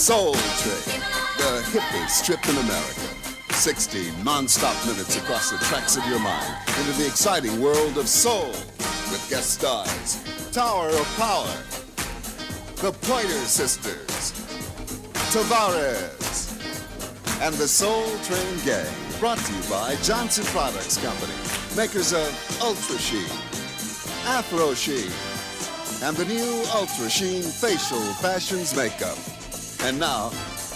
Soul Train, the hippest trip in America. 60 non-stop minutes across the tracks of your mind into the exciting world of soul with guest stars Tower of Power, the Pointer Sisters, Tavares, and the Soul Train Gang. Brought to you by Johnson Products Company, makers of Ultra Sheen, Afro Sheen, and the new Ultra Sheen Facial Fashions Makeup. And now,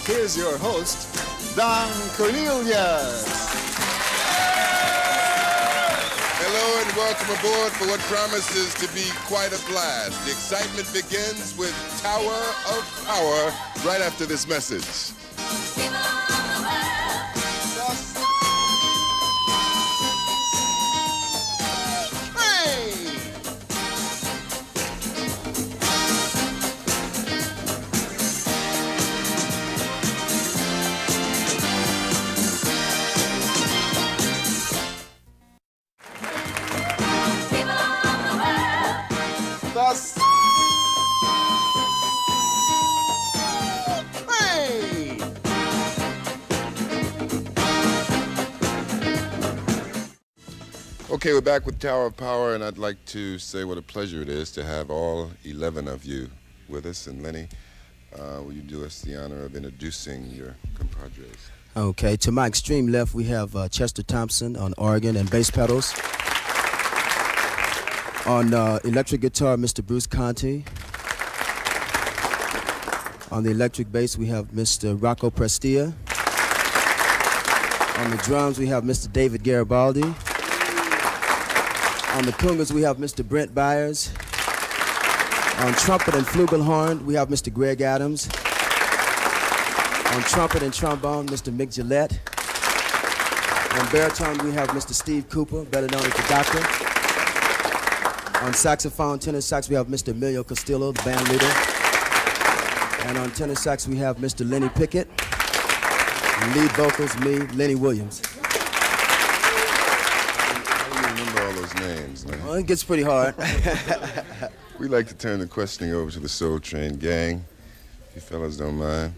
here's your host, Don Cornelius. Hello and welcome aboard for what promises to be quite a blast. The excitement begins with Tower of Power right after this message. Okay, we're back with Tower of Power, and I'd like to say what a pleasure it is to have all 11 of you with us. And Lenny, will you do us the honor of introducing your compadres? Okay, to my extreme left, we have Chester Thompson on organ and bass pedals. On electric guitar, Mr. Bruce Conti. On the electric bass, we have Mr. Rocco Prestia. On the drums, we have Mr. David Garibaldi. On the congas, we have Mr. Brent Byers. On trumpet and flugelhorn, we have Mr. Greg Adams. On trumpet and trombone, Mr. Mick Gillette. On baritone, we have Mr. Steve Cooper, better known as the Doctor. On saxophone, tenor sax, we have Mr. Emilio Castillo, the band leader. And on tenor sax, we have Mr. Lenny Pickett. And lead vocals, me, Lenny Williams. All those names, man. Well, it gets pretty hard. We'd like to turn the questioning over to the Soul Train Gang, if you fellas don't mind.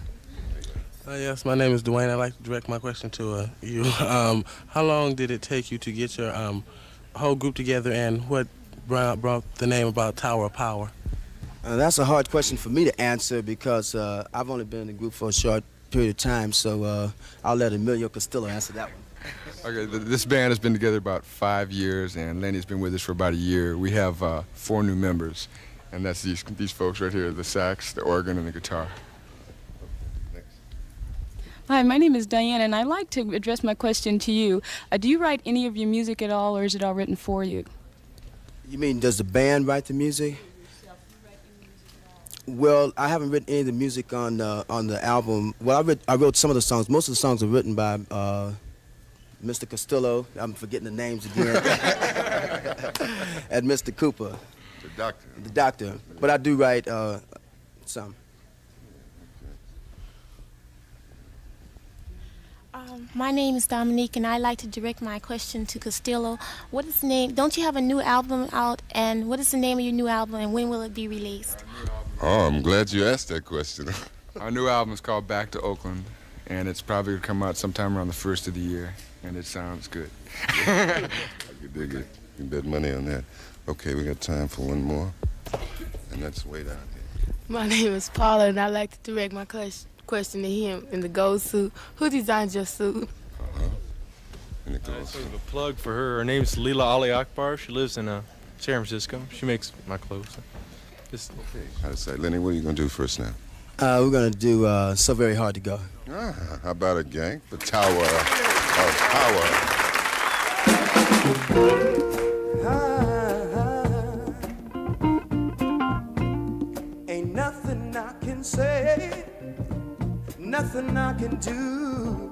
Yes, my name is Dwayne. I'd like to direct my question to you. How long did it take you to get your whole group together, and what brought the name about Tower of Power? That's a hard question for me to answer because I've only been in the group for a short period of time, so I'll let Emilio Castillo answer that one. Okay, this band has been together about 5 years, and Lenny's been with us for about a year. We have 4 new members, and that's these folks right here, the sax, the organ, and the guitar. Hi, my name is Diane, and I'd like to address my question to you. Do you write any of your music at all, or is it all written for you? You mean, does the band write the music? Well, I haven't written any of the music on the album. Well, I wrote some of the songs. Most of the songs are written by Mr. Castillo, I'm forgetting the names again, and Mr. Cooper. The Doctor. The Doctor. But I do write some. My name is Dominique, and I'd like to direct my question to Castillo. What is the name? Don't you have a new album out? And what is the name of your new album, and when will it be released? Oh, I'm glad you asked that question. Our new album is called Back to Oakland, and it's probably going to come out sometime around the 1st of the year, and it sounds good. I could dig it. You bet money on that. Okay, we got time for one more, and that's way down here. My name is Paula, and I'd like to direct my question to him in the gold suit. Who designed your suit? In the gold Sort suit. of a plug for her. Her name's Leela Ali Akbar. She lives in San Francisco. She makes my clothes. Okay. How to say, Lenny, what are you going to do first now? We're going to do So Very Hard to Go. How about a gang? The Tower of Power. Ain't nothing I can say, nothing I can do.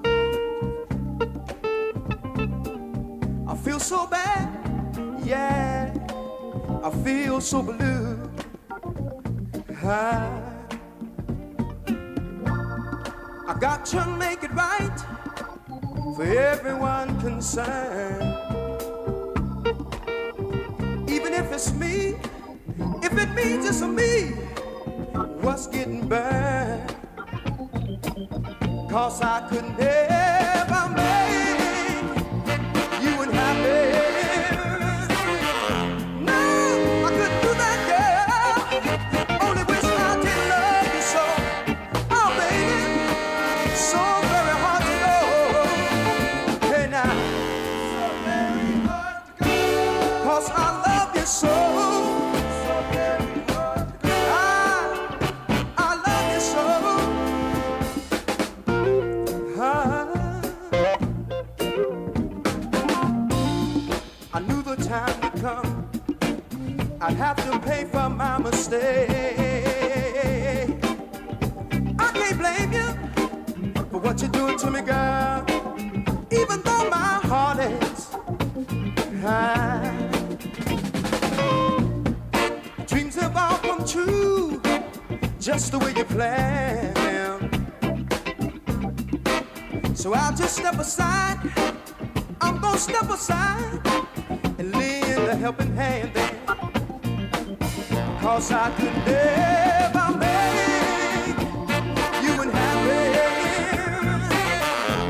I feel so bad, yeah, I feel so blue. I got to make it right for everyone concerned. Even if it's me, if it means it's me, what's getting burned. 'cause I could never make you unhappy. No, I couldn't do that, girl. Only wish I did love you so. Oh, baby, so very hard to know. Hey, now, so very hard to go. 'Cause I love you so. So very hard to go. I love you so. I knew the time would come, I'd have to pay for my mistake. I can't blame you for what you're doing to me, girl, even though my heart is high. Dreams have all come true, just the way you planned them. So I'll just step aside, I'm gonna step aside and lend a helping hand there. 'Cause I could never make you unhappy.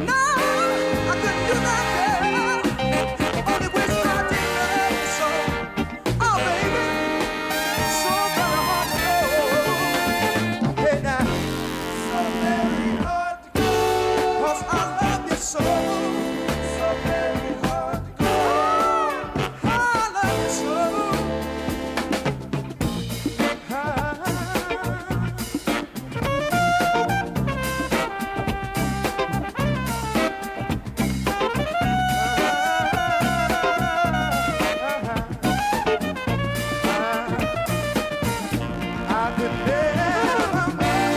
No, I couldn't do that, girl. Only wish I did love you so. Oh, baby, so very hard to go. Hey, now, so very hard to go. 'Cause I love you so. So very hard to go. I love you so. I could never make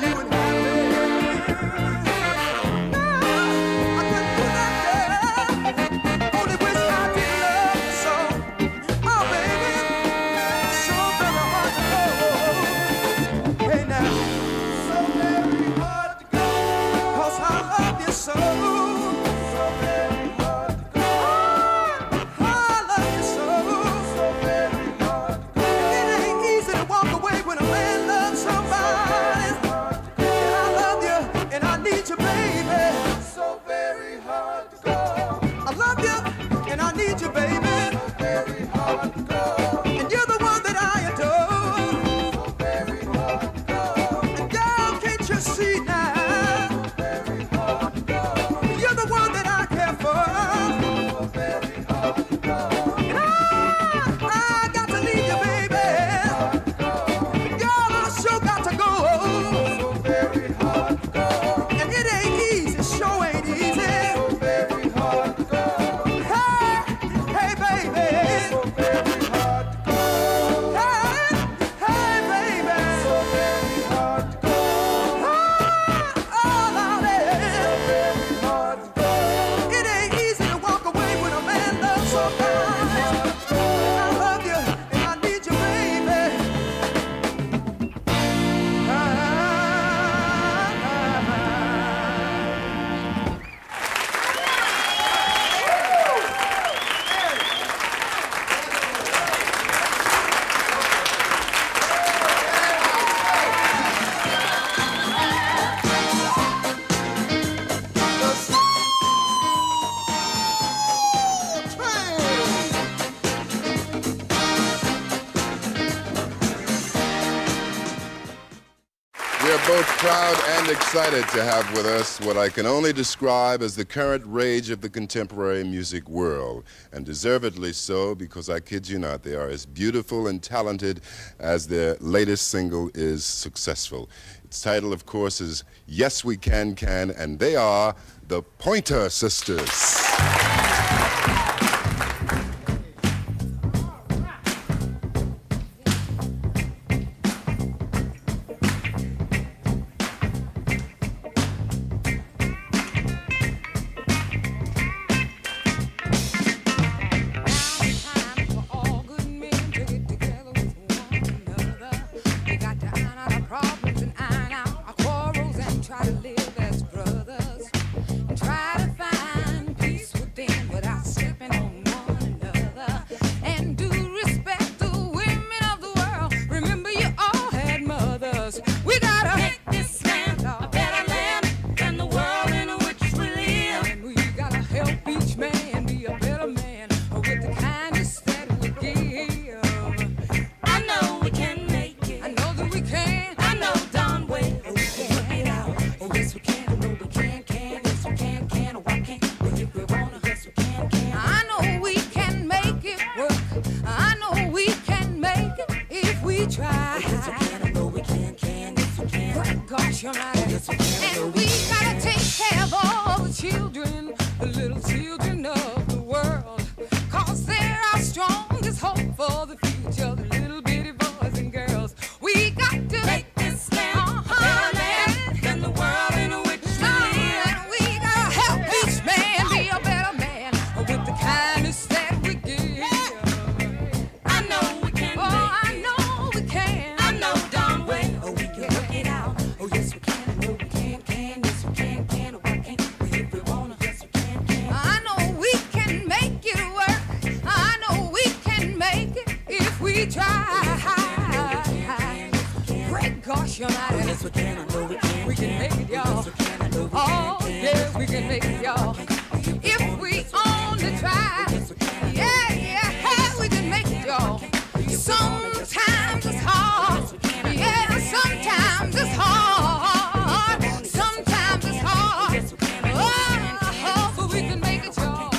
you unhappy. No, I couldn't do that, girl. Only wish I did love you so. Oh, baby, so very hard to go. Hey, now, so very hard to go. 'Cause I love you so. So very hard to go. I love you so. So very hard to go. It ain't easy to walk away when a man loves somebody. And I love you, and I need you, baby. So very hard to go. I love you, and I need you, baby. So very hard to go. And you're the one that I adore. So very hard to go. And girl, can't you see now? So very hard to go. You're the one that I care for. So very hard to go. And I got to leave you, baby. Girl, I sure got to go. So very hard to go. And it ain't easy, sure ain't easy. So very hard to go. Hey, hey, baby. So very hard to go. Hey, hey, baby. So very hard to go. Oh, Lordy. So very hard to go. It ain't easy to walk away when a man loves somebody. I love you, and I need you, baby. We are both proud and excited to have with us what I can only describe as the current rage of the contemporary music world, and deservedly so, because I kid you not, they are as beautiful and talented as their latest single is successful. Its title, of course, is Yes We Can, and they are the Pointer Sisters. Try to live as brothers and try to find peace. know we can, yes we can, why can't we if we wanna, yes we can. I know we can make it work, I know we can make it if we try. Yes we can, I know we can, yes we can. But gosh, you're right, yes we can. And we gotta take care of all the children, the little children of the world, 'cause they're our strongest hope for the future, the little bitty boys and girls. We got to make this land a better land than the world in which we live. We gotta help each man be a better man with the kindness that we give. I know we can, I know we can. I know darn well we can work it out. Oh yes we can, I know we can, yes we can, why can't we if we wanna, yes we can. I know we can make it work, I know we can make it if we try. Great gosh, you're not in. Yes we can, I know we can. We can make it, y'all. Oh yes, we can make it, y'all. If we only try. Yeah, we can make it, y'all. Sometimes it's hard. Yeah, sometimes it's hard. Sometimes it's hard. Oh, but we can make it, y'all.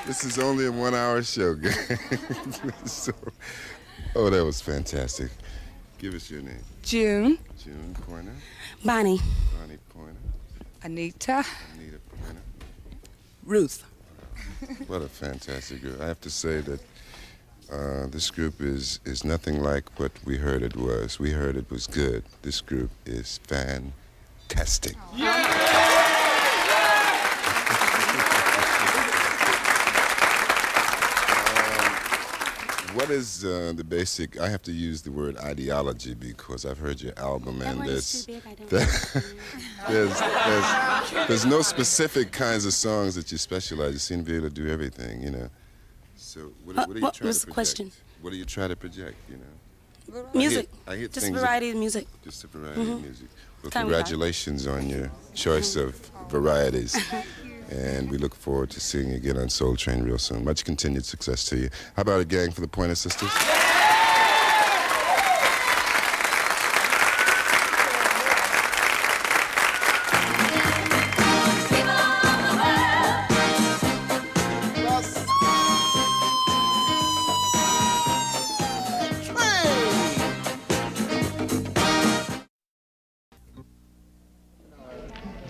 This is only a 1 hour show, gang. So, oh, that was fantastic. Give us your name. June. June Pointer. Bonnie. Bonnie Pointer. Anita. Anita Pointer. Ruth. What a fantastic group. I have to say that this group is nothing like what we heard it was. We heard it was good. This group is fantastic. What is the basic, I have to use the word ideology because I've heard your album and there's no specific kinds of songs that you specialize. You seem to be able to do everything, you know. So what are you trying to project? Question? What are you trying to project, you know? Music. I hear just variety of music. Just a variety of music. Well, congratulations on your choice of varieties. And we look forward to seeing you again on Soul Train real soon. Much continued success to you. How about a gang for the Pointer Sisters?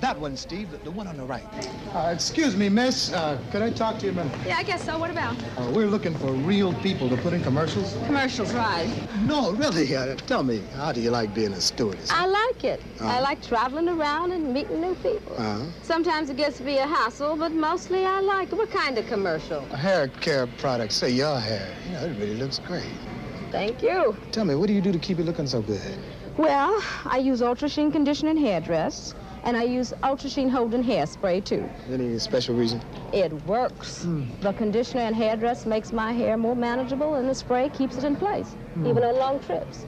That one, Steve, the one on the right. Excuse me, miss. Could I talk to you a minute? Yeah, I guess so. What about? We're looking for real people to put in commercials. Commercials, right. No, really. Tell me, how do you like being a stewardess? I like it. I like traveling around and meeting new people. Sometimes it gets to be a hassle, but mostly I like it. What kind of commercial? A hair care product. Say your hair. You know, it really looks great. Thank you. Tell me, what do you do to keep it looking so good? Well, I use Ultra Sheen conditioner and hairdress. And I use Ultra Sheen Holden hairspray, too. Any special reason? It works. The conditioner and hairdress makes my hair more manageable, and the spray keeps it in place, even on long trips.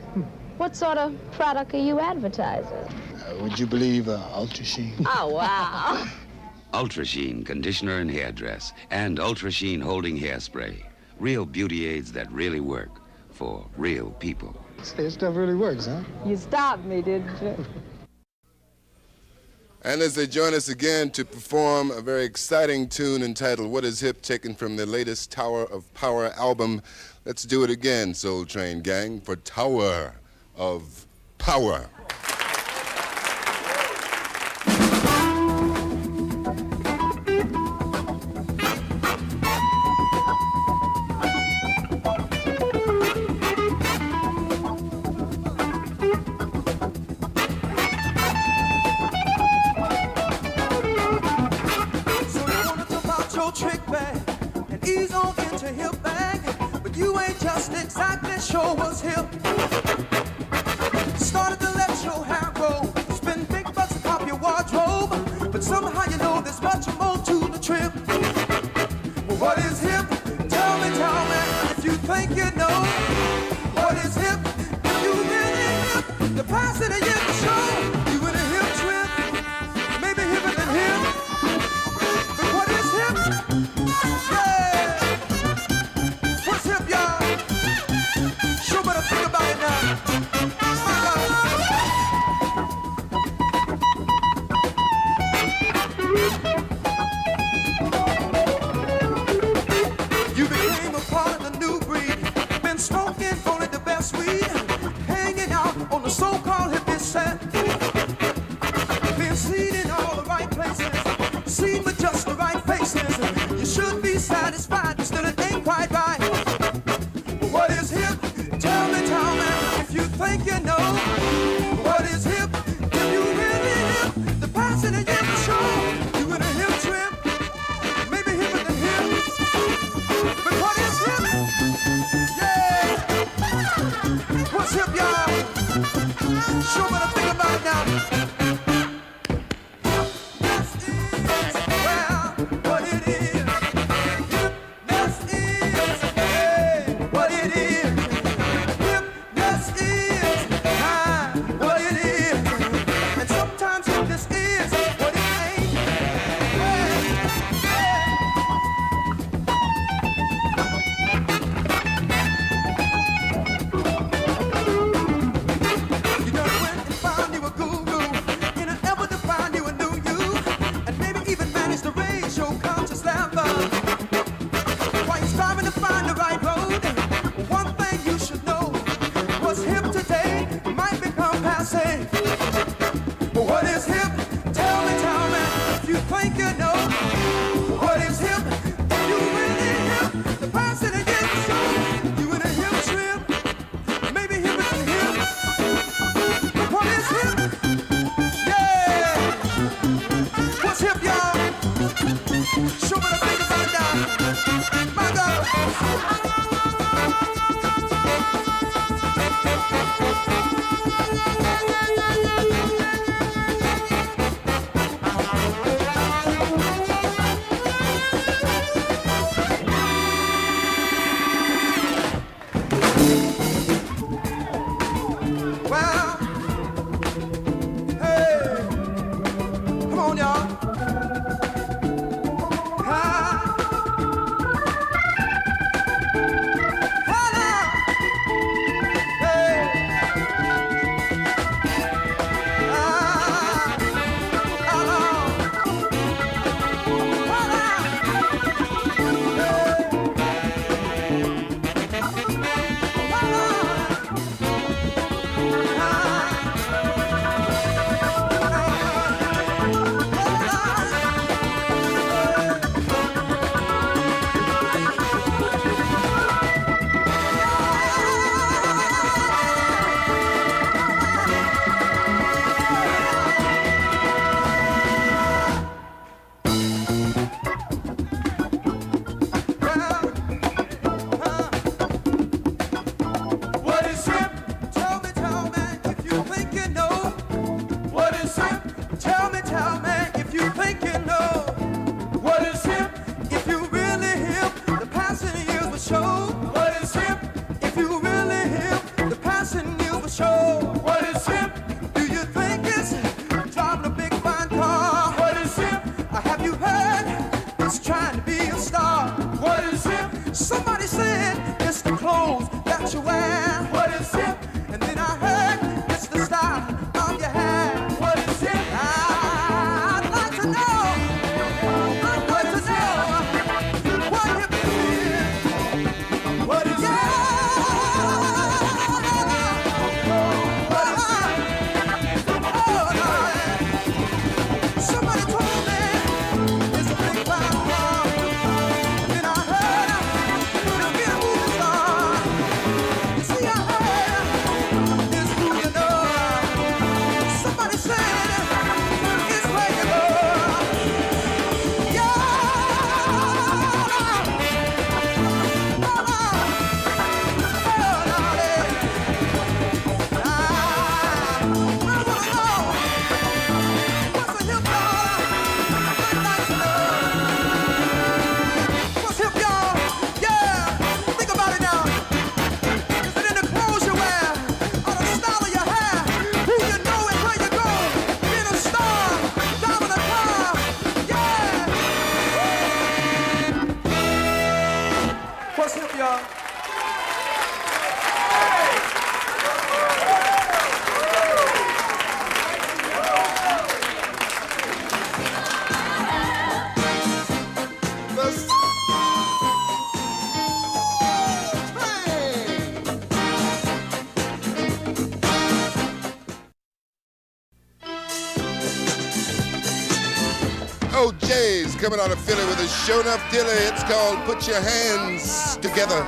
What sort of product are you advertising? Would you believe Ultra Sheen? Oh, wow. Ultra Sheen conditioner and hairdress, and Ultra Sheen Holding hairspray. Real beauty aids that really work for real people. Say, this stuff really works, huh? You stopped me, didn't you? And as they join us again to perform a very exciting tune entitled What Is Hip, taken from their latest Tower of Power album, let's do it again, Soul Train Gang, for Tower of Power. your trick bag and ease on into hip bag, but you ain't just exactly sure what's hip. Started to let your hair grow, spend big bucks to pop your wardrobe, but somehow you know there's much more to the trip. Well, what is hip? Tell me, if you think you know. What is hip? If you really hip, the passing of you can show. You in a hip trip, maybe hipper than hip. But what is hip? Yeah. What's hip, y'all? Sure better think about it now. You became a part of the new breed. Been smoking only the best weed. Hanging out on the so-called hippie set. Been seen in all the right places. Seen with just the right faces. You should be satisfied, but still it ain't quite right. But what is hip? Tell me, if you think you know. What is hip? If you really hip, the passing of you for sure. You in a hip trip, maybe hipper than hip. But what is hip? Yeah. What's hip, y'all? Sure better think about it now. This is, well, what it is. This is, hey, what it is. Hipness is, what it is. And sometimes hipness is what it ain't. You done went and found you a guru in an effort to find you a new you, and maybe even managed to raise your conscious level. While you're striving to find the right road, one thing you should know: what's hip today might become passé. But what is hip? Tell me, if you think you know. What is hip? If you really hip, the person that gets the show. You in a hip trip, maybe hipper than hip. But what is hip? Yeah. What's hip, y'all? Sure better think about it now. My God. OJ's coming out of Philly with a show enough dilly. It's called Put Your Hands Together.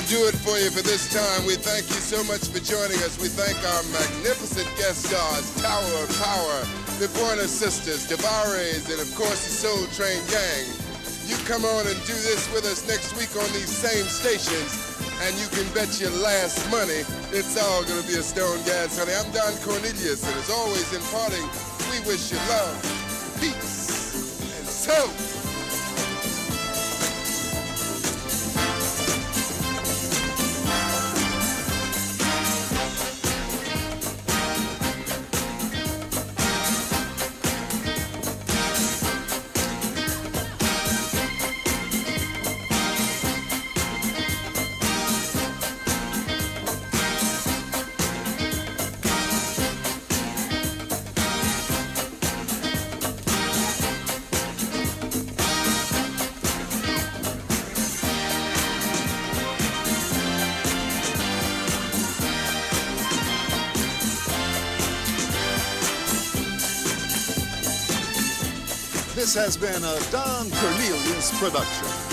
Do it for you for this time. We thank you so much for joining us. We thank our magnificent guest stars, Tower of Power, the Pointer Sisters, Tavares, and of course the Soul Train Gang. You come on and do this with us next week on these same stations, and you can bet your last money it's all gonna be a Stone Gas, honey. I'm Don Cornelius, and as always in parting, we wish you love, peace, and soul. This has been a Don Cornelius production.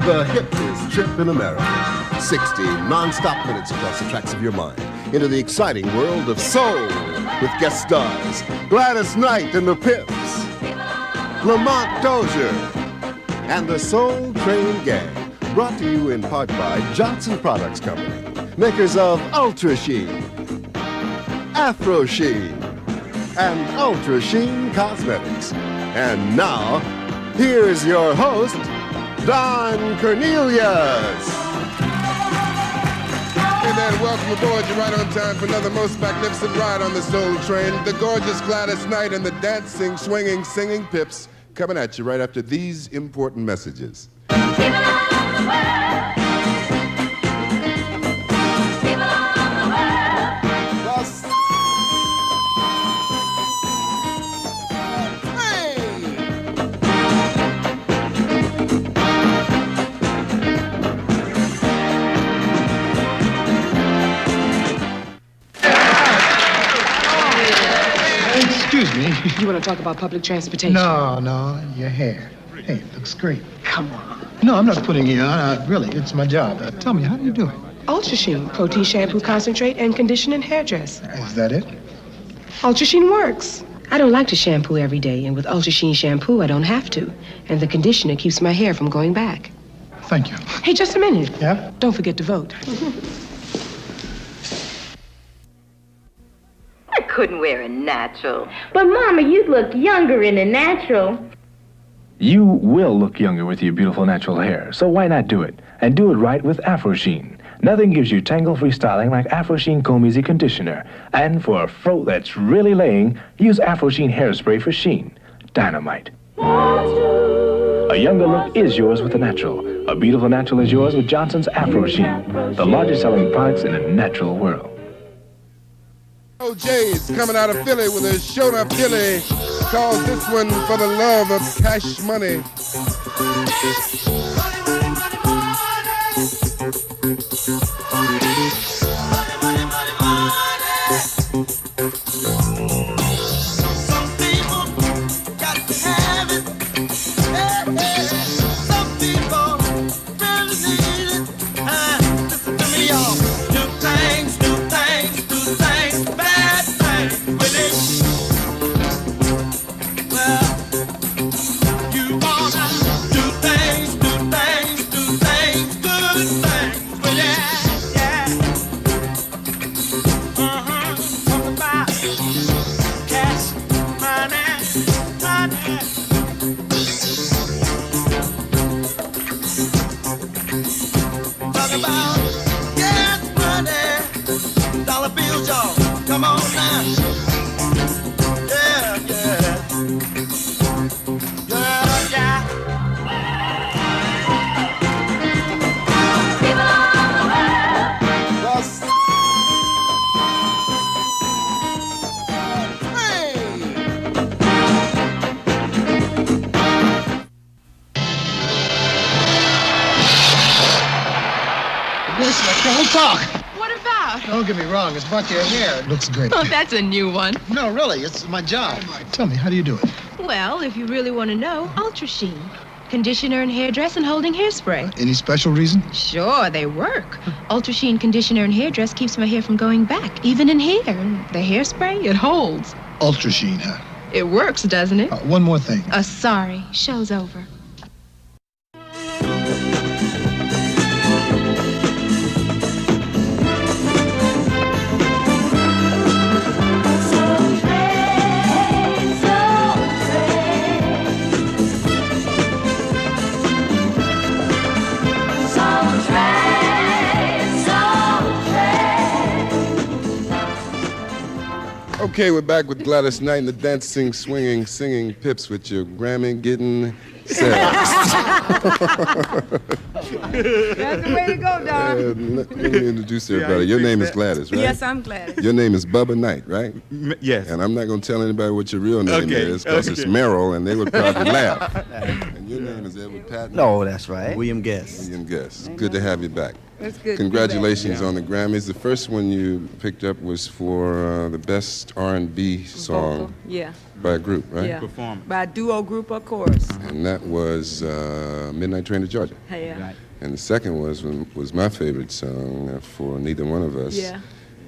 the hippest trip in America. 60 non-stop minutes across the tracks of your mind into the exciting world of soul with guest stars Gladys Knight and the Pips, Lamont Dozier, and the Soul Train Gang. Brought to you in part by Johnson Products Company, makers of Ultra Sheen, Afro Sheen, and Ultra Sheen Cosmetics. And now, here's your host, Don Cornelius. Hey man, welcome aboard. You're right on time for another most magnificent ride on the Soul Train. The gorgeous Gladys Knight and the dancing, swinging, singing Pips coming at you right after these important messages. Excuse me. You want to talk about public transportation? No, your hair. Hey, it looks great. Come on. No, I'm not putting you on. Really, it's my job. Tell me, how do you do it? Ultra Sheen, protein shampoo concentrate, and condition and hairdress. Is that it? Ultra Sheen works. I don't like to shampoo every day, and with Ultra Sheen shampoo, I don't have to. And the conditioner keeps my hair from going back. Thank you. Hey, just a minute. Yeah? Don't forget to vote. I couldn't wear a natural. But, Mama, you'd look younger in a natural. You will look younger with your beautiful natural hair, so why not do it? And do it right with Afro Sheen. Nothing gives you tangle-free styling like Afro Sheen Comb Easy Conditioner. And for a fro that's really laying, use Afro Sheen Hairspray for Sheen. Dynamite. A younger look is yours with the natural. A beautiful natural is yours with Johnson's Afro Sheen, the largest selling products in the natural world. OJ's coming out of Philly with a Shona Philly. Calls this one For the Love of Cash Money. Some people got to have it. Some people really need it. Listen to me, y'all. Do things, bad things with it. Well, you wanna do things, good things with it. Yeah. Talk about cash, money. Talk about gas money, dollar bills, y'all. Come on now. Yeah. Don't talk. What about? Don't get me wrong. It's about your hair. It looks great. Oh, that's a new one. No, really. It's my job. Tell me, how do you do it? Well, if you really want to know, Ultra Sheen. Conditioner and hairdress and holding hairspray. Any special reason? Sure, they work. Ultra Sheen conditioner and hairdress keeps my hair from going back, even in hair. And the hairspray, it holds. Ultra Sheen, huh? It works, doesn't it? One more thing. Sorry. Show's over. Okay, we're back with Gladys Knight and the dancing, swinging, singing Pips with your Grammy-getting selves. That's the way to go, Don. Let me introduce everybody. Your name is Gladys, right? Yes, I'm Gladys. Your name is Bubba Knight, right? Yes. And I'm not going to tell anybody what your real name is because it's Merrill, and they would probably laugh. And Your name is Edward Patton? No, that's right. William Guest. William Guest. Good to have you back. That's good. Congratulations on the Grammys. The first one you picked up was for the best R&B song Vocal. Yeah. by a group, right? Yeah. By a duo group, of course. And that was Midnight Train to Georgia. Yeah. Right. And the second was my favorite song for Neither One of Us. Yeah.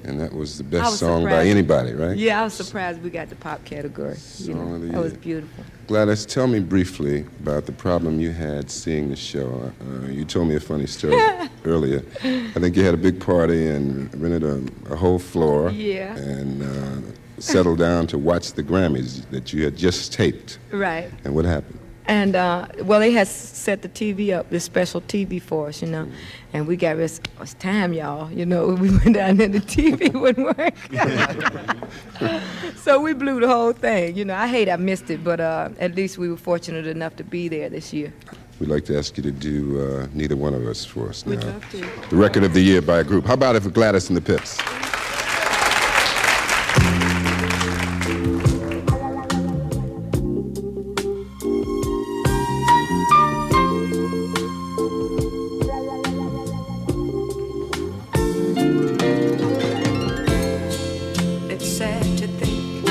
And that was the I best was song by surprised. anybody, right? Yeah, I was surprised we got the pop category. You Song know, of the that was year. beautiful. Gladys, tell me briefly about the problem you had seeing the show. You told me a funny story earlier. I think you had a big party and rented a whole floor. Yeah. And settled down to watch the Grammys that you had just taped. Right. And what happened? And, well, they had set the TV up, this special TV for us, you know. And we got it's time, y'all. You know, we went down there, the TV wouldn't work. So we blew the whole thing. You know, I hate I missed it, but at least we were fortunate enough to be there this year. We'd like to ask you to do Neither One of Us for us now. We'd love to. The record of the year by a group. How about it for Gladys and the Pips? It's sad to think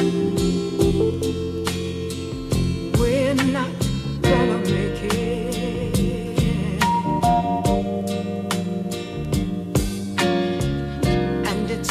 we're not gonna make it, and it's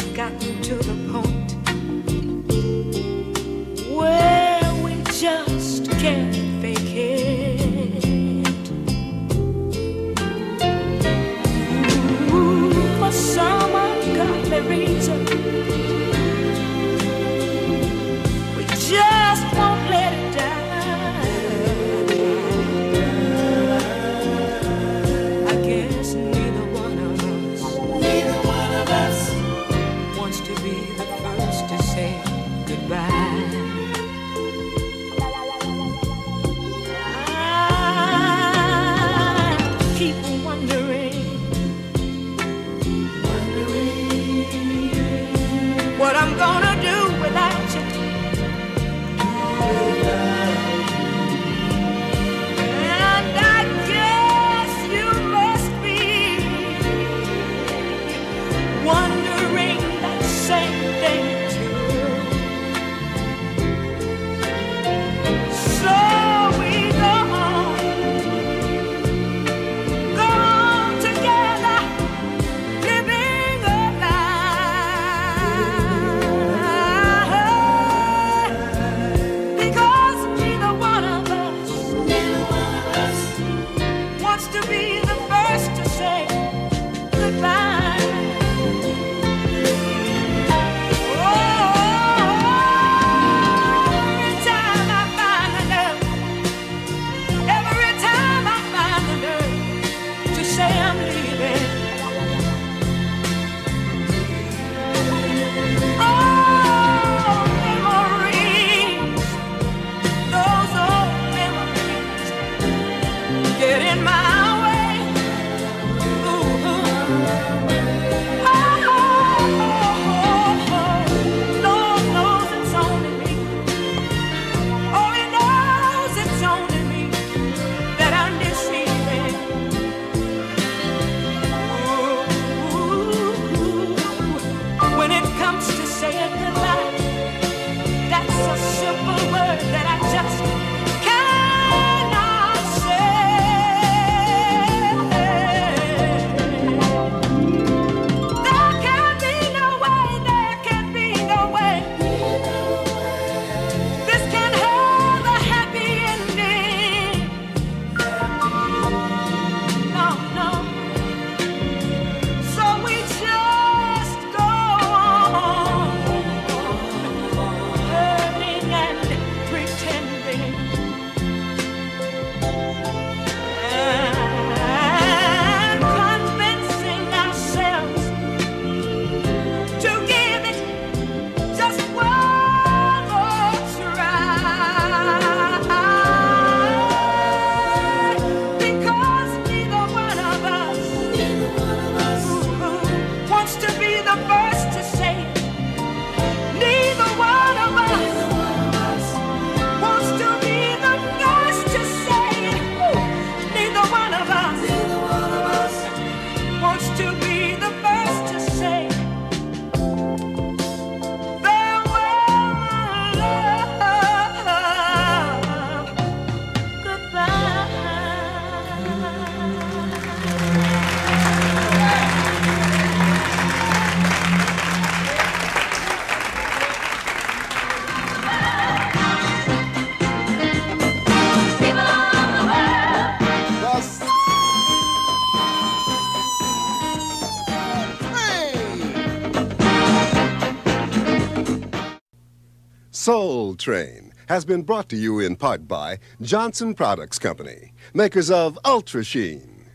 Soul Train has been brought to you in part by Johnson Products Company, makers of Ultra Sheen,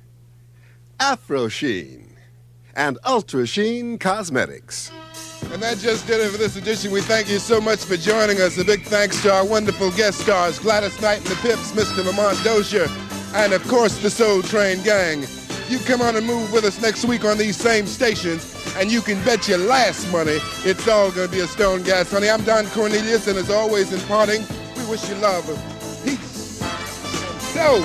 Afro Sheen, and Ultra Sheen Cosmetics. And that just did it for this edition. We thank you so much for joining us. A big thanks to our wonderful guest stars, Gladys Knight and the Pips, Mr. Lamont Dozier, and of course the Soul Train Gang. You come on and move with us next week on these same stations, and you can bet your last money it's all going to be a stone gas, honey. I'm Don Cornelius, and as always in parting, we wish you love, peace, and soul.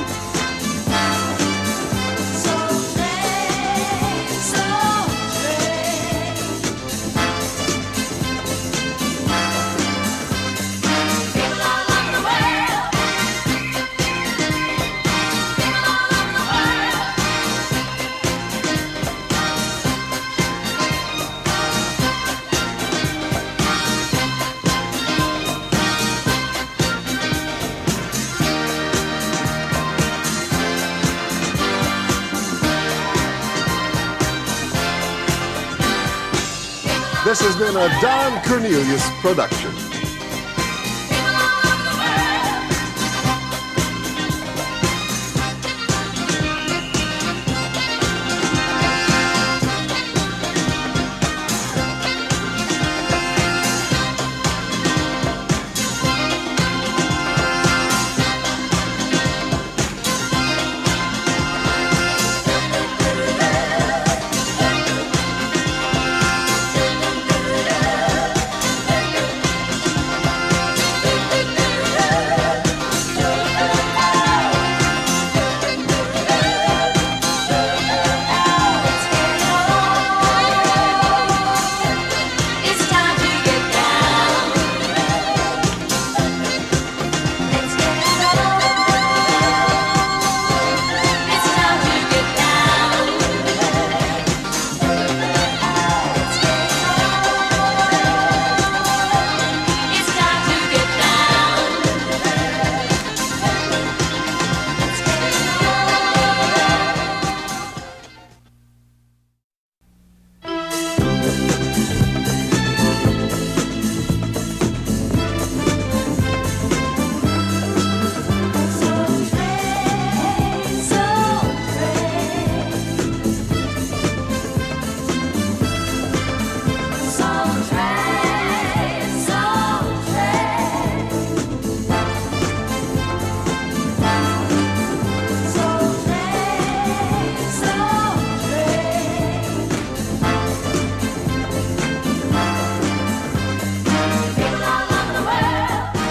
This has been a Don Cornelius production.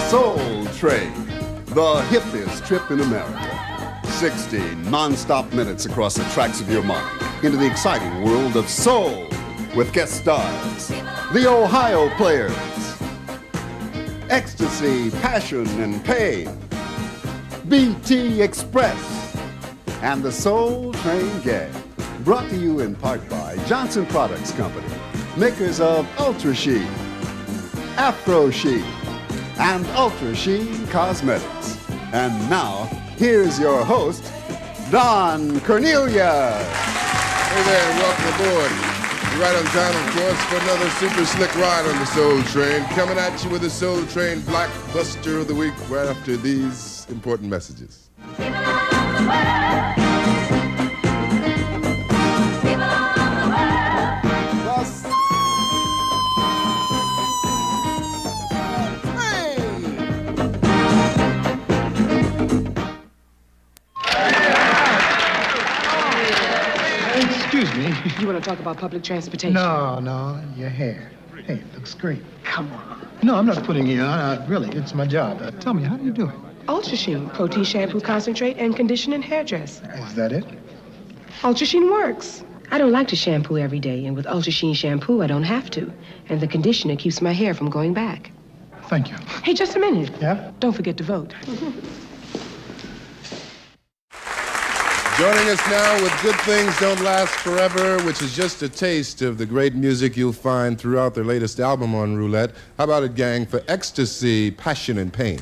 Soul Train, the hippest trip in America. 60 non-stop minutes across the tracks of your mind into the exciting world of soul with guest stars, the Ohio Players, Ecstasy, Passion, and Pain, BT Express, and the Soul Train Gang. Brought to you in part by Johnson Products Company, makers of Ultra Sheen, Afro Sheen, and Ultra Sheen Cosmetics. And now, here's your host, Don Cornelius. Hey there, and welcome aboard. You're right on time, of course, for another super slick ride on the Soul Train. Coming at you with the Soul Train Blockbuster of the Week right after these important messages. Excuse me. You want to talk about public transportation? No, your hair. Hey, it looks great. Come on. No, I'm not putting you on. Really, it's my job. Tell me, how do you do it? Ultra Sheen, protein shampoo concentrate, and conditioner and hairdress. Is that it? Ultra Sheen works. I don't like to shampoo every day, and with Ultra Sheen shampoo, I don't have to. And the conditioner keeps my hair from going back. Thank you. Hey, just a minute. Yeah? Don't forget to vote. Joining us now with Good Things Don't Last Forever, which is just a taste of the great music you'll find throughout their latest album on Roulette. How about it, gang, for Ecstasy, Passion, and Pain?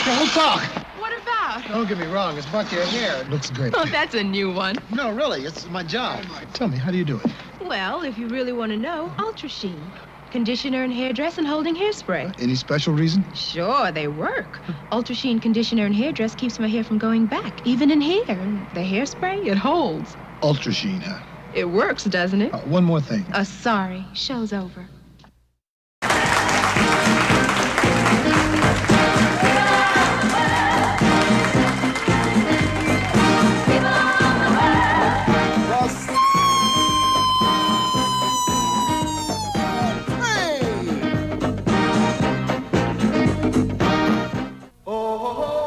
Now, we'll talk. What about? Don't get me wrong. It's about your hair. It looks great. Oh, that's a new one. No, really. It's my job. Tell me, how do you do it? Well, if you really want to know, Ultra Sheen. Conditioner and hairdress and holding hairspray. Any special reason? Sure, they work. Ultra Sheen conditioner and hairdress keeps my hair from going back, even in hair. And the hairspray, it holds. Ultra Sheen, huh? It works, doesn't it? One more thing. Sorry. Show's over.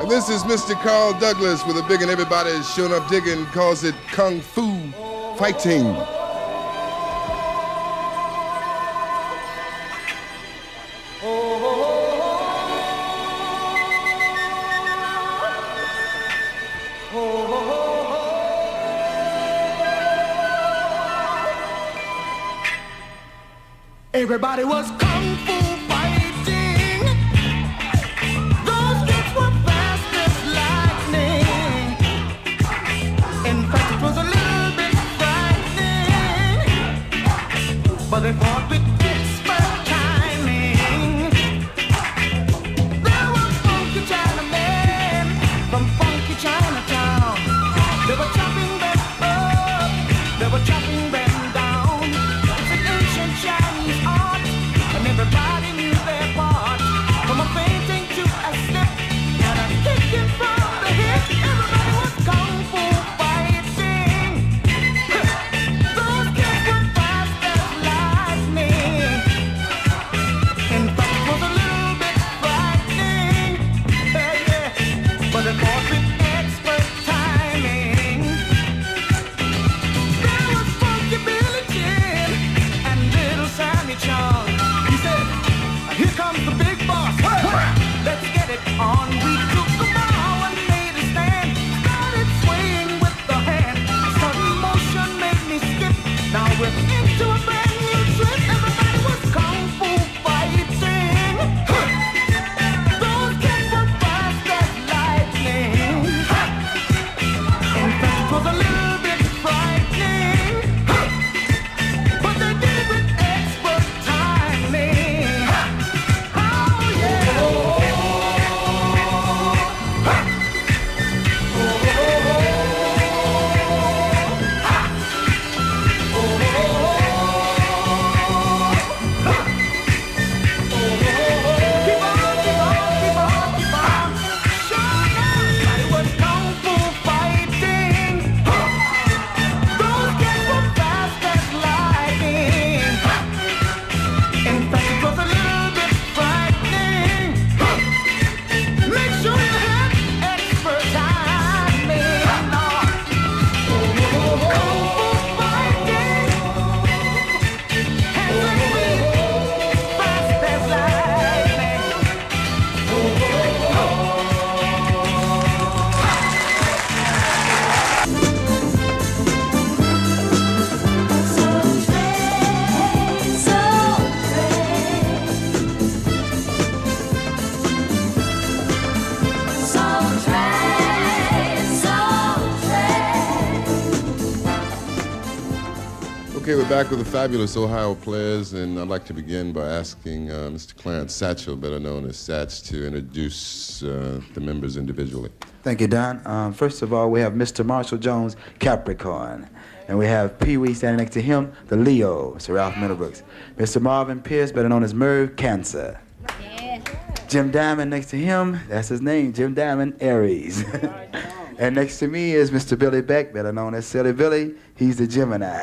This is Mr. Carl Douglas with a big and everybody's showing up digging, calls it Kung Fu Fighting. Everybody was kung fu fighting. Those kids were fast as lightning. In fact, it was a little bit frightening, but they fought with expert timing. There were funky Chinamen from funky Chinatown. They were chopping them up, they were chopping them down. It's an ancient Chinese art, and everybody knew their part. From a fainting to a step, and a kicking from the hip. Everybody was kung fu fighting. Those kids were fast as lightning. In fact, it was a little bit frightening, yeah. But it fought with expert timing. There was Funky Billy Jim and Little Sammy Chung. He said, "Here comes the big boss. Let's get it on." We took the ball and made a stand. Started swaying with the hand. Sudden motion made me skip. Now we're into a brand new trip. Everybody was kung fu fighting. Those kids were fast as lightning. In fact, it was a little bit frightening, but they did it with expert timing. Oh yeah. Keep on, keep on, keep on, keep on. Sure enough, it was kung fu fighting. Those kids were fast as lightning. In fact, it was a little bit frightening. Make sure you have expert timing. Kung fu fighting. Hands and feet, fast as lightning. Okay, we're back with the fabulous Ohio Players, and I'd like to begin by asking Mr. Clarence Satchel, better known as Satch, to introduce the members individually. Thank you, Don. First of all, we have Mr. Marshall Jones, Capricorn. And we have Pee Wee standing next to him, the Leo, Sir Ralph Middlebrooks. Mr. Marvin Pierce, better known as Merv, Cancer. Jim Diamond next to him, that's his name, Jim Diamond, Aries. And next to me is Mr. Billy Beck, better known as Silly Billy. He's the Gemini.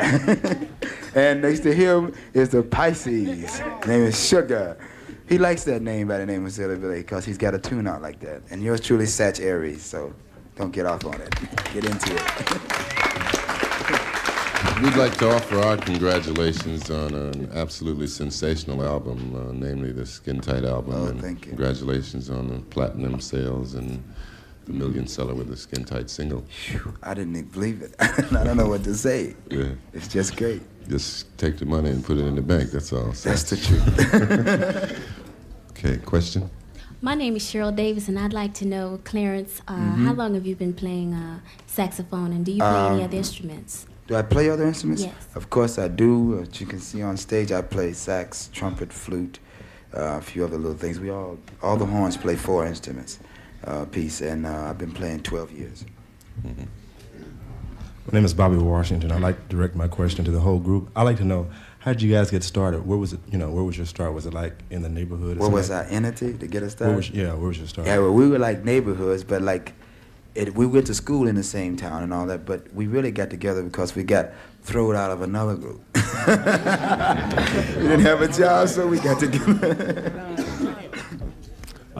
And next to him is the Pisces. His name is Sugar. He likes that name by the name of Silly Billy because he's got a tune out like that. And yours truly, Satch Aries, so don't get off on it. Get into it. We'd like to offer our congratulations on an absolutely sensational album, namely the Skin Tight album. Oh, and thank you. Congratulations on the platinum sales and the million seller with the Skin Tight single. I didn't even believe it. I don't know what to say. Yeah. It's just great. Just take the money and put it in the bank, that's all. That's the truth. Okay, question? My name is Cheryl Davis, and I'd like to know, Clarence, how long have you been playing saxophone, and do you play any other instruments? Do I play other instruments? Yes. Of course I do. As you can see on stage, I play sax, trumpet, flute, a few other little things. All the horns play 4 instruments piece, and I've been playing 12 years. Mm-hmm. My name is Bobby Washington. I'd like to direct my question to the whole group. I'd like to know, how did you guys get started? Where was it? Where was your start? Was it like in the neighborhood? What was our entity to get us started? Where was your start? Yeah, well, we were like neighborhoods, but we went to school in the same town and all that. But we really got together because we got thrown out of another group. We didn't have a job, so we got together.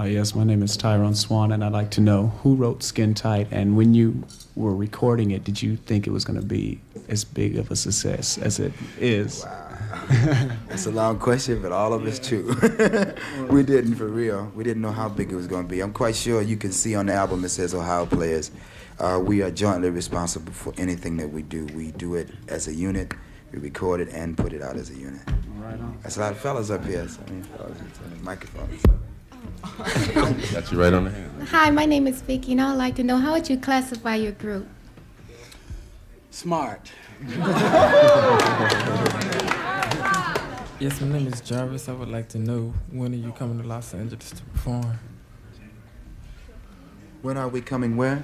Yes, my name is Tyrone Swan, and I'd like to know who wrote Skin Tight, and when you were recording it, did you think it was going to be as big of a success as it is? Wow. That's a long question, but all of it's true. We didn't, for real. We didn't know how big it was going to be. I'm quite sure you can see on the album it says Ohio Players. We are jointly responsible for anything that we do. We do it as a unit. We record it and put it out as a unit. Right on. That's a lot of fellas up here. So, fellas with microphones. Got you right on the hand. Hi, my name is Vicky, and I'd like to know, how would you classify your group? Smart. Yes, my name is Jarvis. I would like to know, when are you coming to Los Angeles to perform? When are we coming where?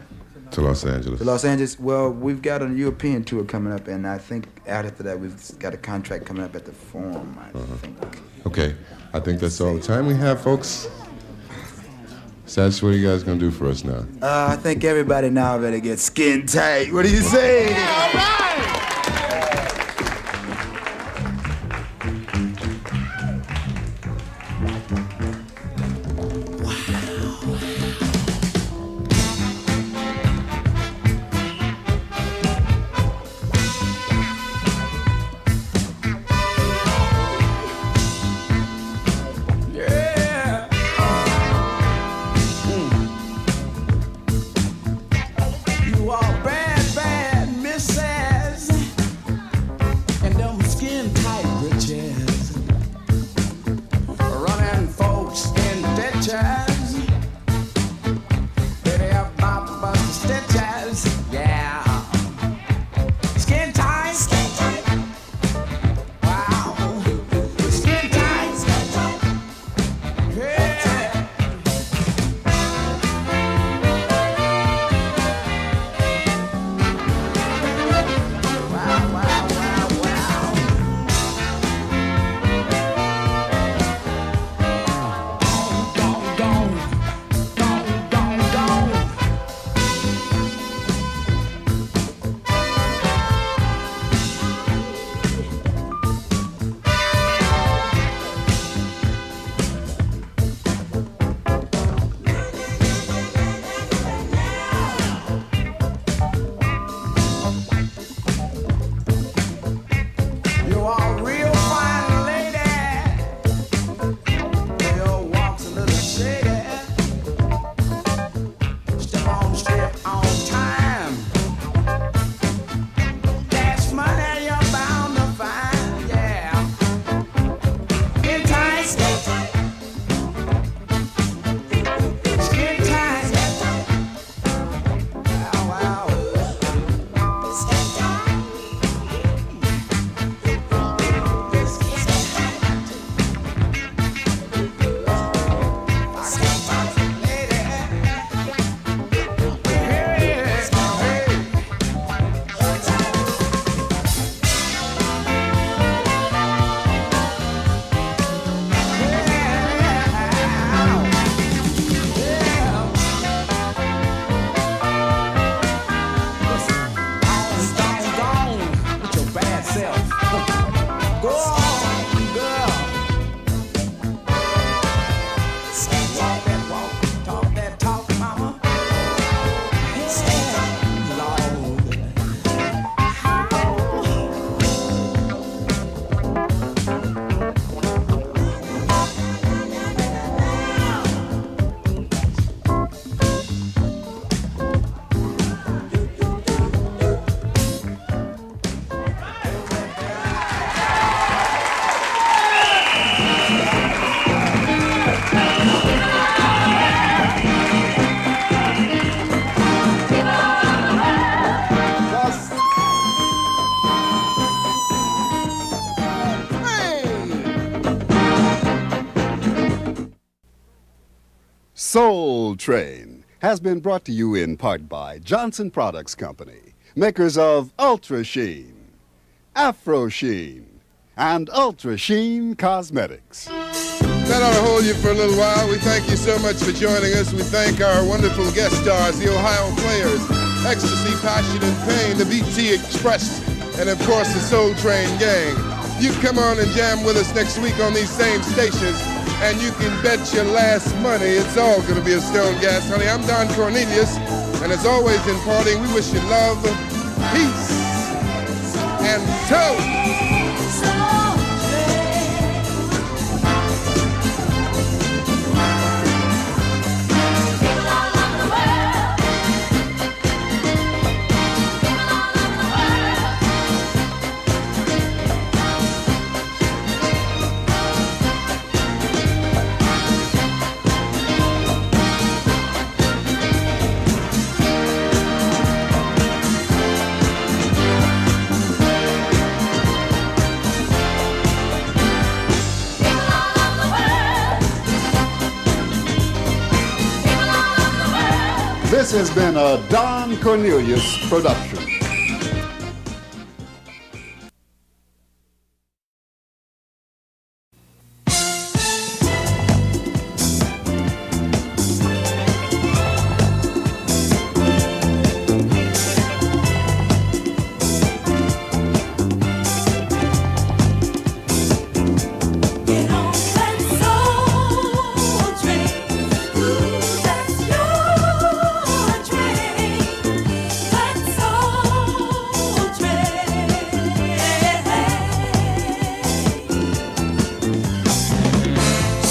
To Los Angeles. To Los Angeles. Well, we've got a European tour coming up, and I think after that we've got a contract coming up at the Forum, I think. Okay, I think that's all the time we have, folks. Satch, what are you guys gonna do for us now? I think everybody now better get skin tight. What do you say? Yeah, all right. Soul Train has been brought to you in part by Johnson Products Company, makers of Ultra Sheen, Afro Sheen, and Ultra Sheen Cosmetics. That ought to hold you for a little while. We thank you so much for joining us. We thank our wonderful guest stars, the Ohio Players, Ecstasy, Passion, and Pain, the BT Express, and of course the Soul Train Gang. You come on and jam with us next week on these same stations, and you can bet your last money it's all going to be a stone gas, honey. I'm Don Cornelius, and as always in partying, we wish you love, peace, and toast. This has been a Don Cornelius production.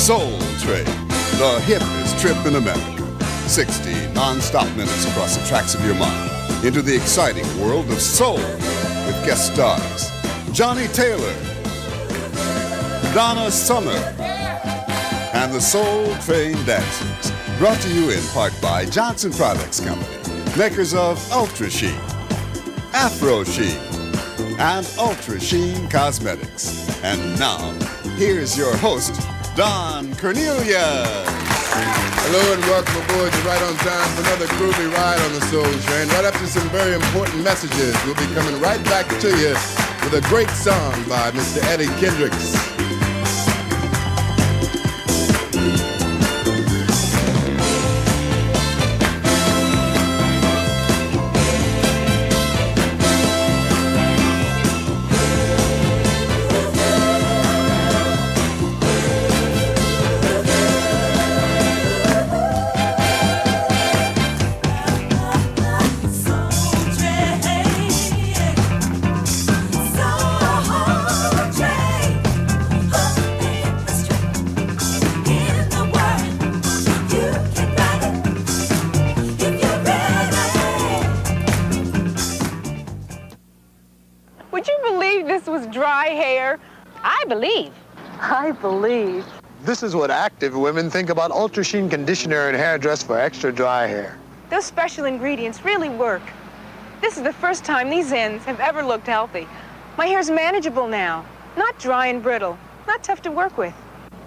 Soul Train, the hippest trip in America. 60 non-stop minutes across the tracks of your mind into the exciting world of soul with guest stars Johnny Taylor, Donna Summer, and the Soul Train Dancers. Brought to you in part by Johnson Products Company, makers of Ultra Sheen, Afro Sheen, and Ultra Sheen Cosmetics. And now, here's your host, Don Cornelius. Hello and welcome aboard to Right on Time for another groovy ride on the Soul Train. Right after some very important messages, we'll be coming right back to you with a great song by Mr. Eddie Kendricks. I believe. This is what active women think about Ultra Sheen conditioner and hairdress for extra dry hair. Those special ingredients really work. This is the first time these ends have ever looked healthy. My hair's manageable now, not dry and brittle, not tough to work with.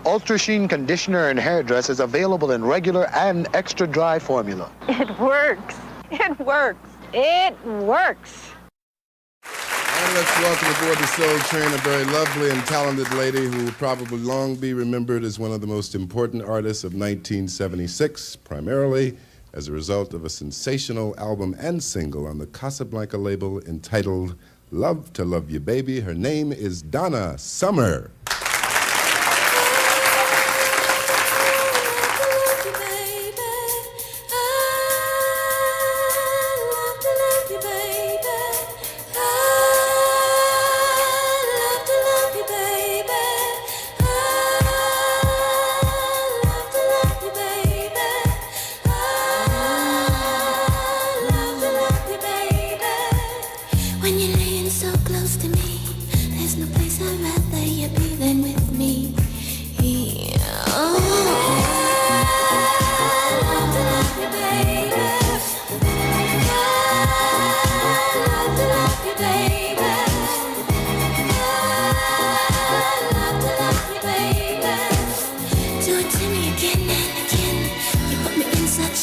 Ultra Sheen conditioner and hairdress is available in regular and extra dry formula. It works. It works. It works. And let's welcome aboard the Soul Train a very lovely and talented lady who will probably long be remembered as one of the most important artists of 1976, primarily as a result of a sensational album and single on the Casablanca label entitled Love to Love You Baby. Her name is Donna Summer. When you're laying so close to me, there's no place I'd rather you be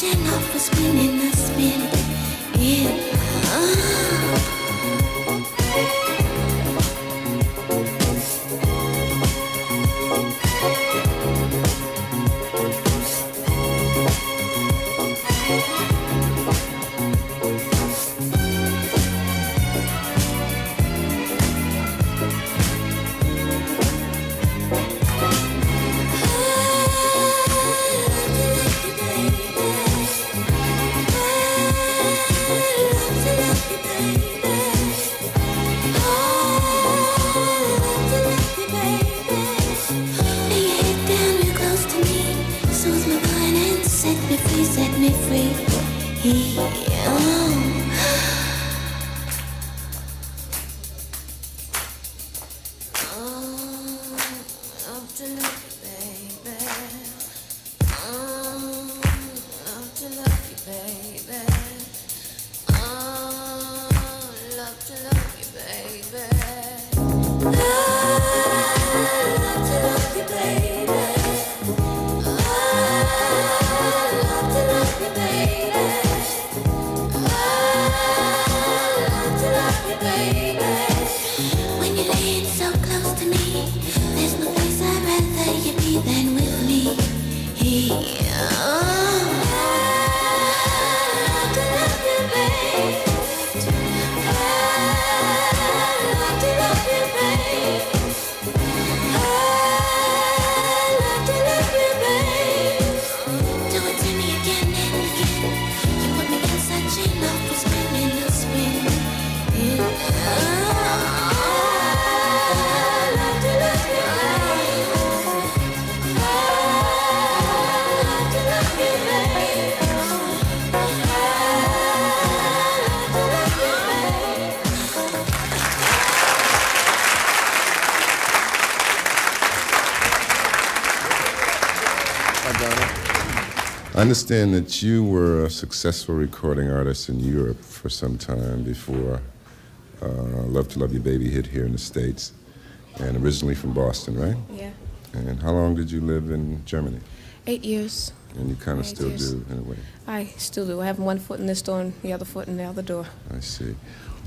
chin off for spinning a spin. Set me free. I understand that you were a successful recording artist in Europe for some time before Love to Love You Baby hit here in the States, and originally from Boston, right? Yeah. And how long did you live in Germany? 8 years. And you kind of still do, in a way. I still do. I have one foot in this door and the other foot in the other door. I see.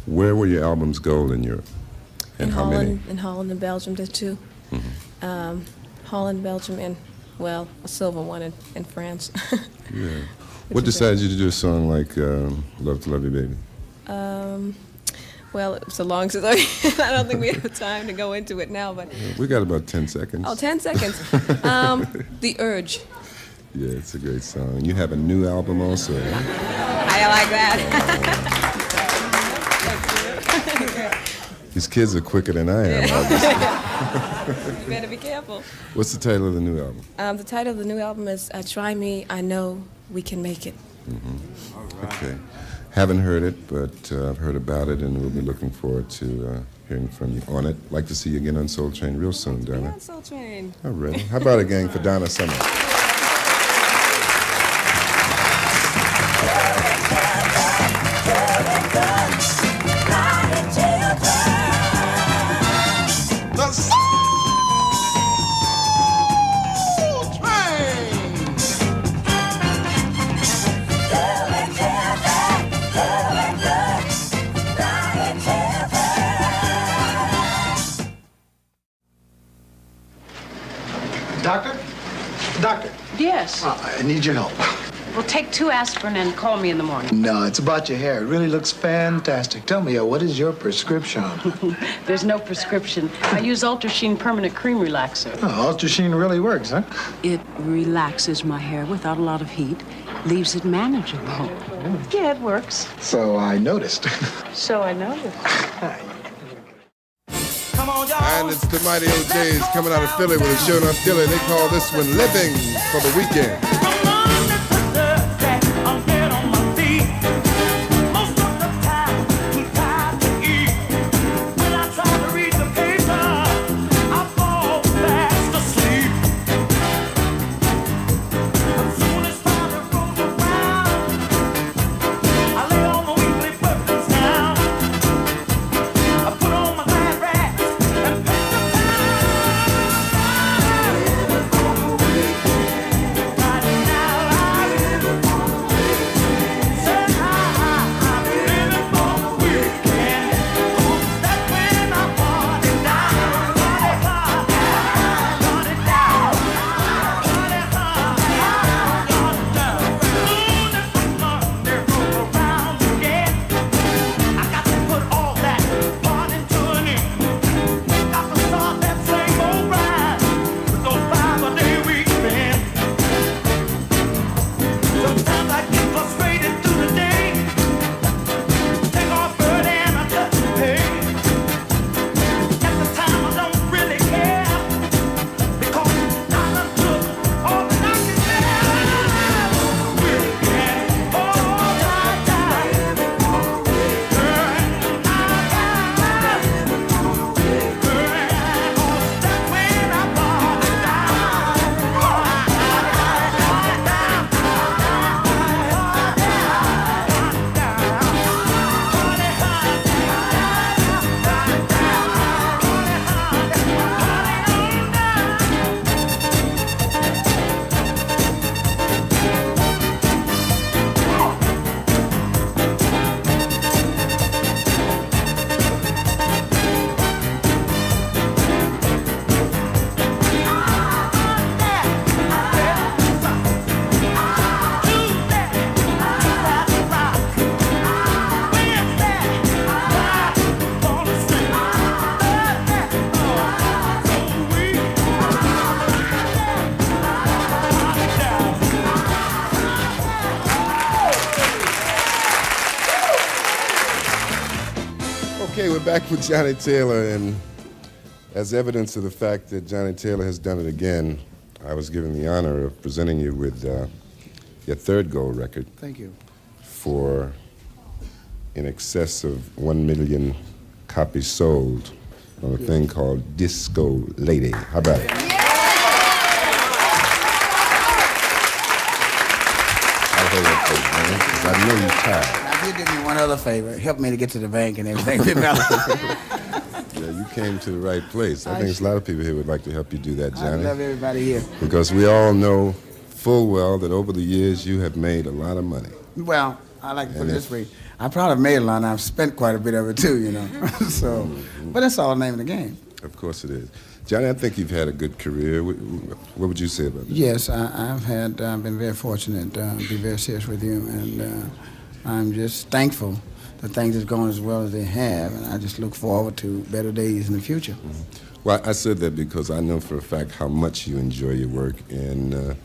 Where were your albums gold in Europe? And how many? In Holland and Belgium, there's two. Mm-hmm. Holland, Belgium, and, well, a silver one in France. Yeah. What decided you to do a song like Love to Love You Baby? Well, it's a long story. I don't think we have time to go into it now, but... We got about 10 seconds. Oh, 10 seconds. The Urge. Yeah, it's a great song. You have a new album also, right? How do you like that? These kids are quicker than I am, obviously. You better be careful. What's the title of the new album? The title of the new album is Try Me, I Know We Can Make It. Mm-hmm. Okay. Haven't heard it, but I've heard about it, and we'll be looking forward to hearing from you on it. Like to see you again on Soul Train real soon, Donna. Yeah, Soul Train. All right. How about a gang for Donna Summer? Doctor, Yes. I need your help. Well, take 2 aspirin and call me in the morning. No, it's about your hair. It really looks fantastic. Tell me, what is your prescription? There's no prescription. I use Ultra Sheen Permanent Cream Relaxer. Oh, Ultra Sheen really works, huh? It relaxes my hair without a lot of heat, leaves it manageable. Yeah, it works. So I noticed. So I noticed. And it's the Mighty O'Jays coming out of Philly with a show in Philly. They call this one Living for the Weekend. Right back with Johnny Taylor, and as evidence of the fact that Johnny Taylor has done it again, I was given the honor of presenting you with your third gold record. Thank you. For in excess of 1 million copies sold on a thing called Disco Lady. How about it? I'll hold that for you, man, 'cause I know you're tired. Now, you did me one other favor. Help me to get to the bank and everything. Yeah, you came to the right place. I think there's a lot of people here who would like to help you do that, Johnny. I love everybody here. Because we all know full well that over the years you have made a lot of money. Well, I like to put it this way. I probably made a lot, and I've spent quite a bit of it too, you know. So, but that's all the name of the game. Of course it is. Johnny, I think you've had a good career. What would you say about that? Yes, I've been very fortunate to be very serious with you, and I'm just thankful that things have gone as well as they have, and I just look forward to better days in the future. Well, I said that because I know for a fact how much you enjoy your work, and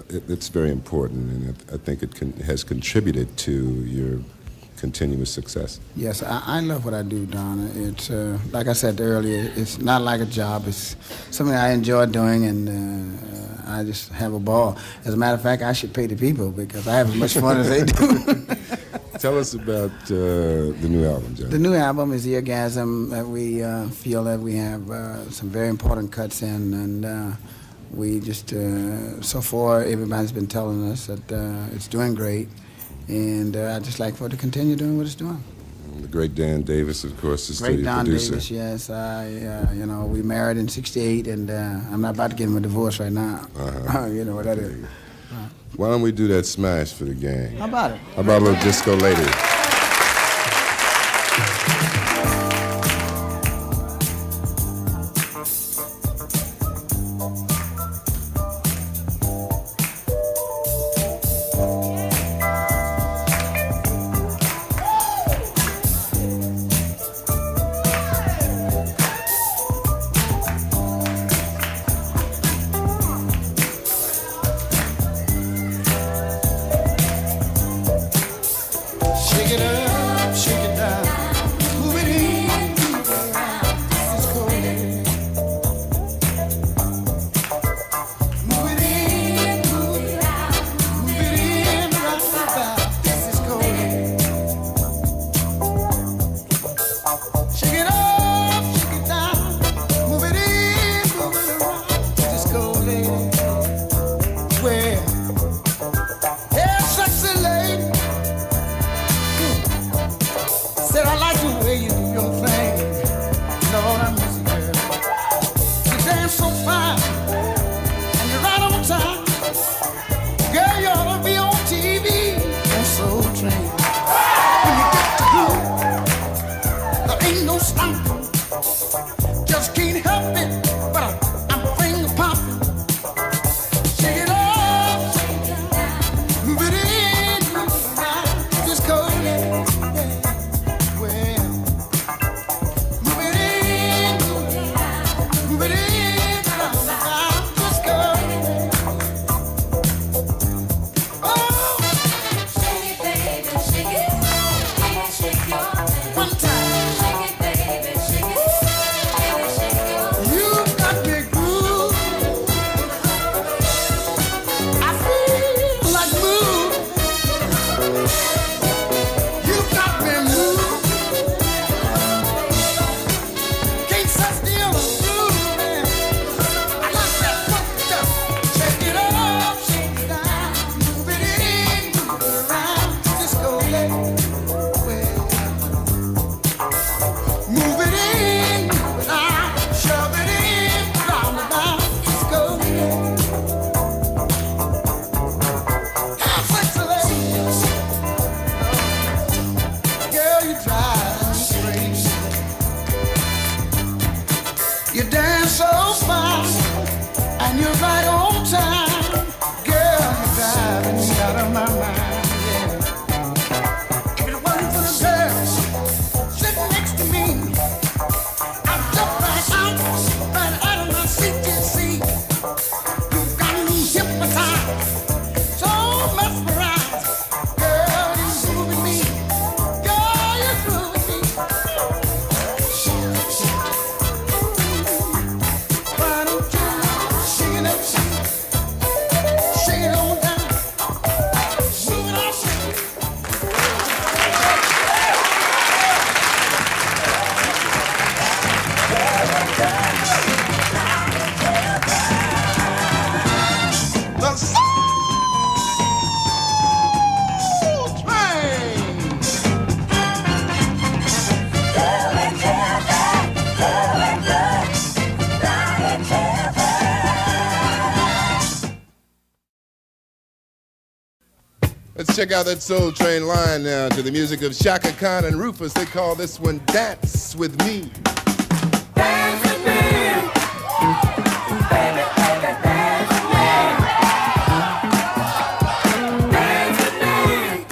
it's very important, and I think it has contributed to your continuous success. Yes, I love what I do, Donna. It's, like I said earlier, it's not like a job. It's something I enjoy doing, and I just have a ball. As a matter of fact, I should pay the people because I have as much fun as they do. Tell us about the new album, Johnny. The new album is Eargasm. That we feel that we have some very important cuts in, and we just, so far, everybody's been telling us that it's doing great, and I'd just like for it to continue doing what it's doing. The great Dan Davis, of course, is still Great your Don producer. Davis, yes. You know, we married in '68, and I'm not about to get him a divorce right now. You know what that is. Why don't we do that smash for the gang? How about it? How about a little Disco Lady? Shake it up, shake it down, move it in, move it around, disco lady. Move it in, move it out, move it in, rock about, disco lady. Shake it up, shake it down, move it in, move it around, disco lady. Well, yeah, sexy lady. Said I like the way you do your thing. Lord, I miss you, girl. You dance so fine, and you're right on time. Girl, you ought to be on TV on Soul Train. When you get to groove, there ain't no stopping. Just can't help it, but I'm finger popping. Shake it up, move it in, move it around, disco lady. You dance so fine, and you're right on time. Girl, you're driving me out of my mind, yeah. If it wasn't for the girl sitting next to me, I'd jump right out of my seat, you see. You've got me hypnotized, so mesmerized. Girl, you're grooving me. Girl, you're grooving me. Let's check out that Soul Train line now to the music of Shaka Khan and Rufus. They call this one Dance With Me. Dance with me. Baby, baby, dance with me. Dance with me.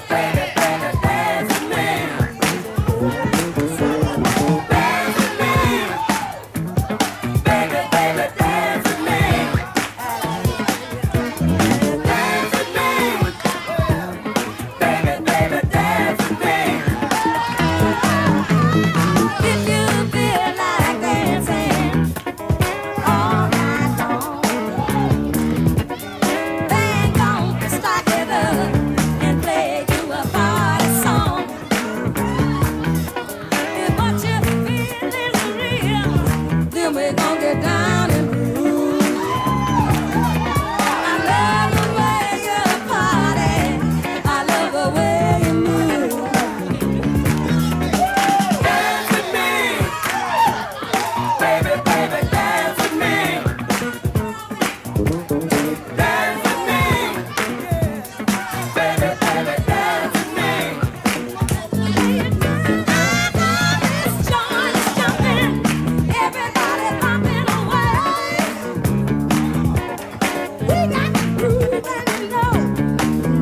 Baby, baby, dance with me. Dance with me. Baby, baby, dance with me. Dance with me. Baby, baby, dance with me. If you feel like dancing all night long, bang on the stock it up and play you a party song. If what you feel is real, then we're gonna get down and groove. I love the way you party. I love the way you move. Dance with me, baby, baby, dance with me. Dance with me, baby, baby, dance with me. This joint is jumping, everybody bumping away. We got the groove and you know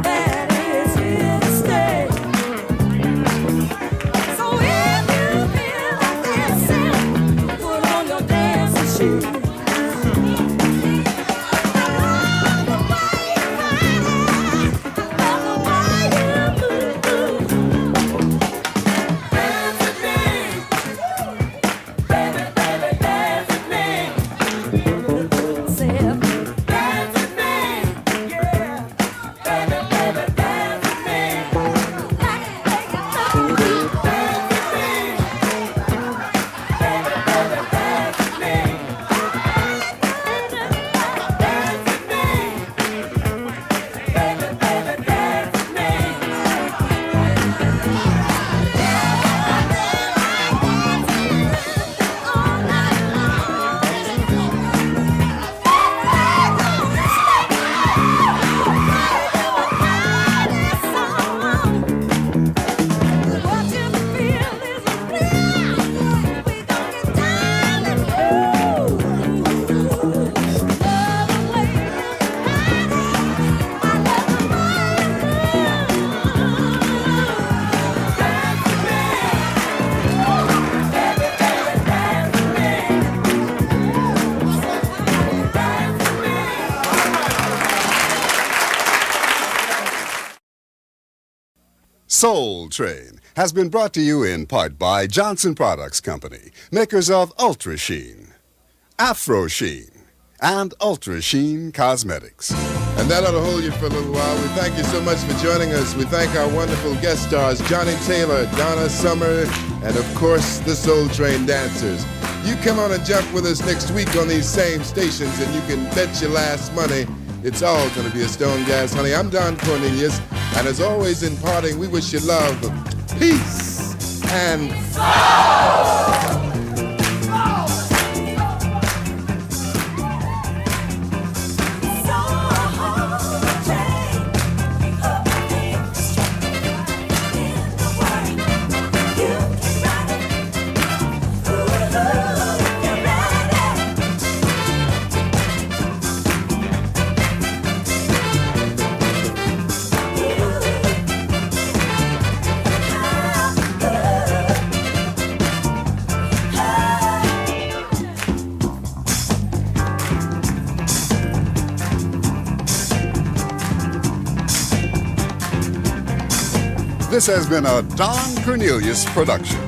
that it's here to stay. So if you feel like dancing, put on your dancing shoes. I love the way you whine, I love the way you move. Dance with me, baby, baby, dance with me. Say, dance with me, yeah, baby, baby, dance with me. Like it, take it, dance with me, baby, baby, dance with me. Dance with me, baby, baby, dance with me. All night long. What you feel is real. We gon' get down and move. Love the way you party. I love the way you move. Dance with me, baby, baby, dance with me. Dance with me. Soul Train has been brought to you in part by Johnson Products Company, makers of Ultra Sheen, Afro Sheen, and Ultra Sheen Cosmetics. And that ought to hold you for a little while. We thank you so much for joining us. We thank our wonderful guest stars, Johnny Taylor, Donna Summer, and of course, the Soul Train dancers. You come on and jump with us next week on these same stations, and you can bet your last money it's all going to be a stone gas, honey. I'm Don Cornelius, and as always in parting, we wish you love, peace, and This has been a Don Cornelius production.